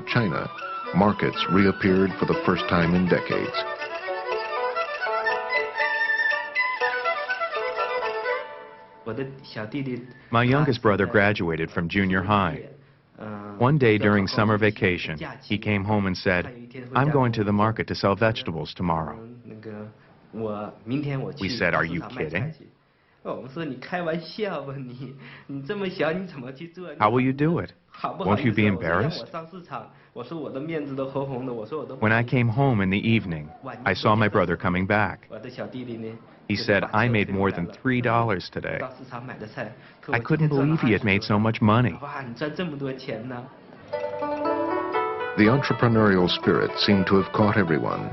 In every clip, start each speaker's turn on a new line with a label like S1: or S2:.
S1: throughout China, markets reappeared for the first time in decades.
S2: My youngest brother graduated from junior high. One day during summer vacation, he came home and said, "I'm going to the market to sell vegetables tomorrow." We said, "Are you kidding? How will you do it? Won't you be embarrassed?" When I came home in the evening, I saw my brother coming back. He said, "I made more than $3 today." I couldn't believe he had made so much money.
S1: The entrepreneurial spirit seemed to have caught everyone.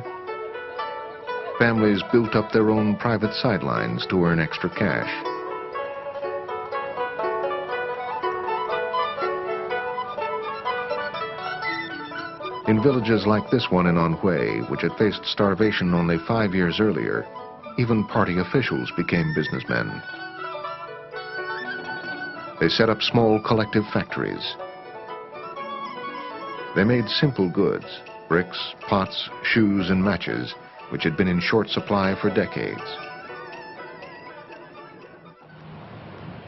S1: Families built up their own private sidelines to earn extra cash. In villages like this one in Anhui, which had faced starvation only 5 years earlier, even party officials became businessmen. They set up small collective factories. They made simple goods, bricks, pots, shoes, and matches, which had been in short supply for decades.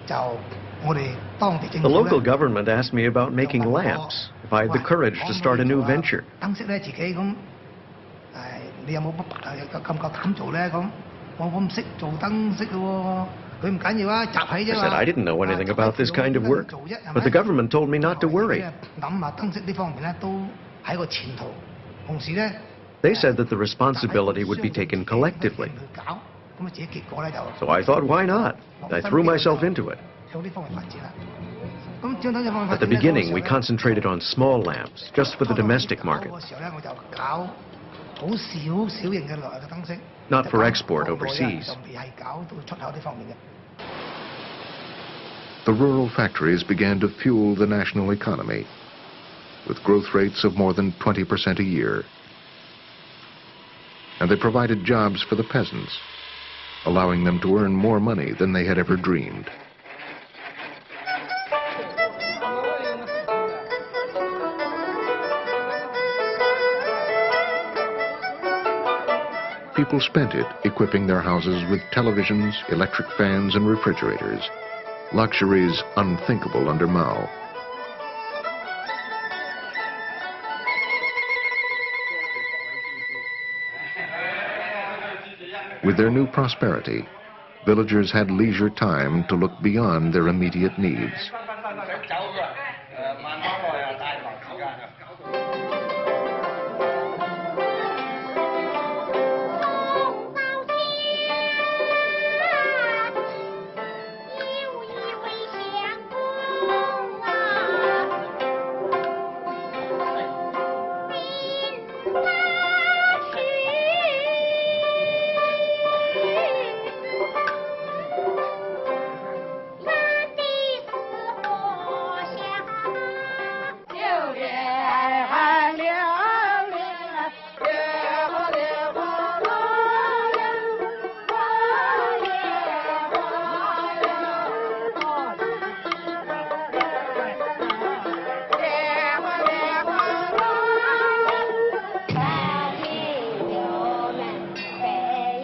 S3: The local government asked me about making lamps, if I had the courage to start a new venture. I said I didn't know anything about this kind of work, but the government told me not to worry. They said that the responsibility would be taken collectively. So I thought, why not? I threw myself into it. At the beginning, we concentrated on small lamps, just for the domestic market, not for export overseas.
S1: The rural factories began to fuel the national economy, with growth rates of more than 20% a year. And they provided jobs for the peasants, allowing them to earn more money than they had ever dreamed. People spent it equipping their houses with televisions, electric fans, and refrigerators, luxuries unthinkable under Mao. With their new prosperity, villagers had leisure time to look beyond their immediate needs.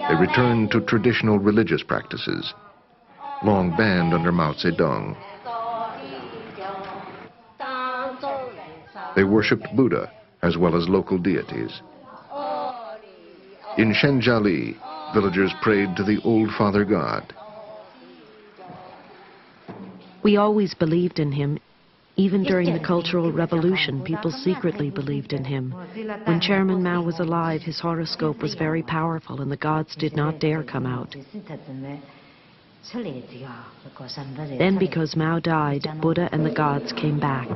S1: They returned to traditional religious practices, long banned under Mao Zedong. They worshipped Buddha as well as local deities. In Shenjiali, villagers prayed to the Old Father God.
S4: We always believed in him. Even during the Cultural Revolution, people secretly believed in him. When Chairman Mao was alive, his horoscope was very powerful and the gods did not dare come out. Then, because Mao died, Buddha and the gods came back.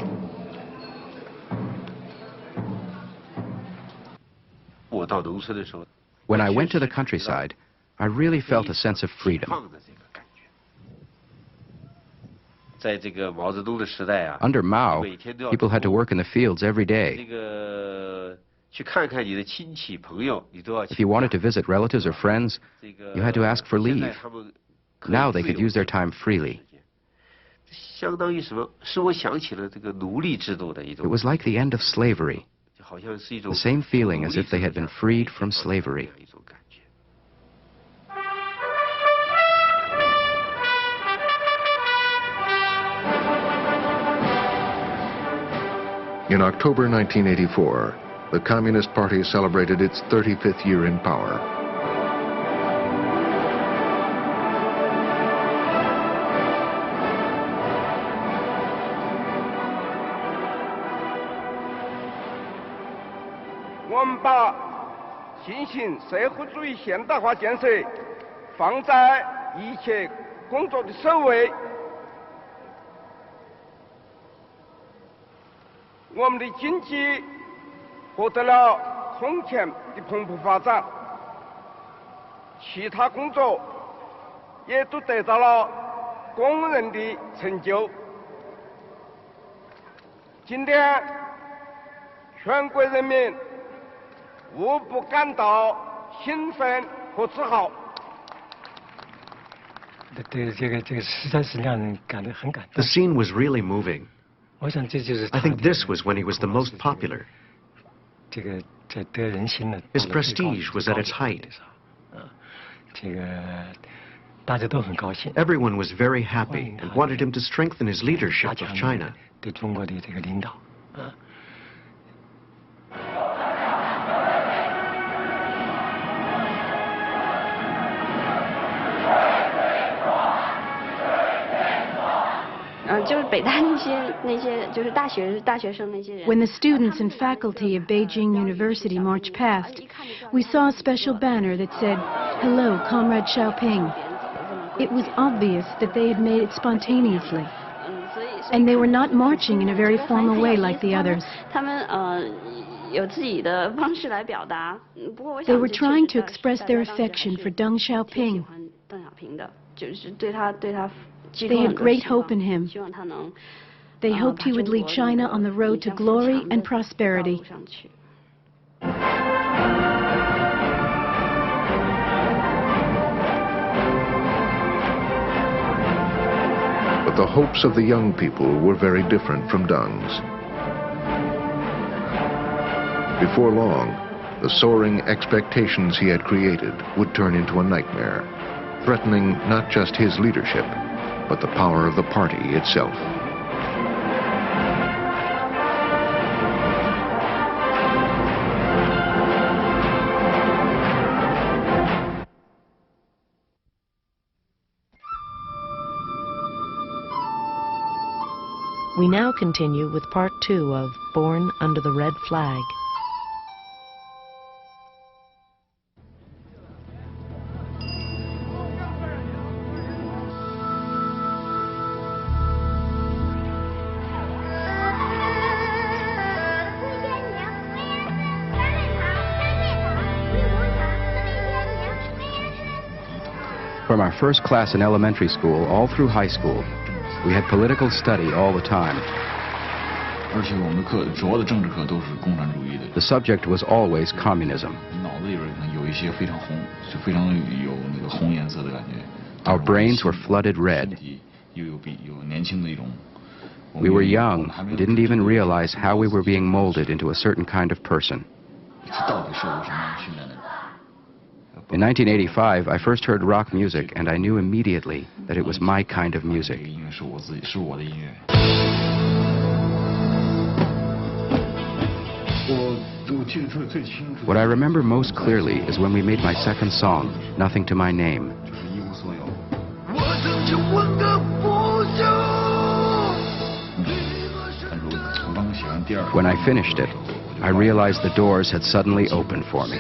S5: When I went to the countryside, I really felt a sense of freedom. Under Mao, people had to work in the fields every day. If you wanted to visit relatives or friends, you had to ask for leave. Now they could use their time freely. It was like the end of slavery, the same feeling as if they had been freed from slavery.
S1: In October 1984, the Communist Party celebrated its 35th year in power.
S3: The scene was really moving. I think this was when he was the most popular. His prestige was at its height. Everyone was very happy and wanted him to strengthen his leadership of China.
S6: When the students and faculty of Beijing University marched past, we saw a special banner that said, "Hello, Comrade Xiaoping." It was obvious that they had made it spontaneously. And they were not marching in a very formal way like the others. They were trying to express their affection for Deng Xiaoping. They had great hope in him. They hoped he would lead China on the road to glory and prosperity.
S1: But the hopes of the young people were very different from Deng's. Before long, the soaring expectations he had created would turn into a nightmare, threatening not just his leadership, but the power of the party itself.
S4: We now continue with part 2 of Born Under the Red Flag.
S5: From our first class in elementary school all through high school, we had political study all the time. The subject was always communism. Our brains were flooded red. We were young and didn't even realize how we were being molded into a certain kind of person. In 1985, I first heard rock music, and I knew immediately that it was my kind of music. What I remember most clearly is when we made my second song, Nothing to My Name. When I finished it, I realized the doors had suddenly opened for me.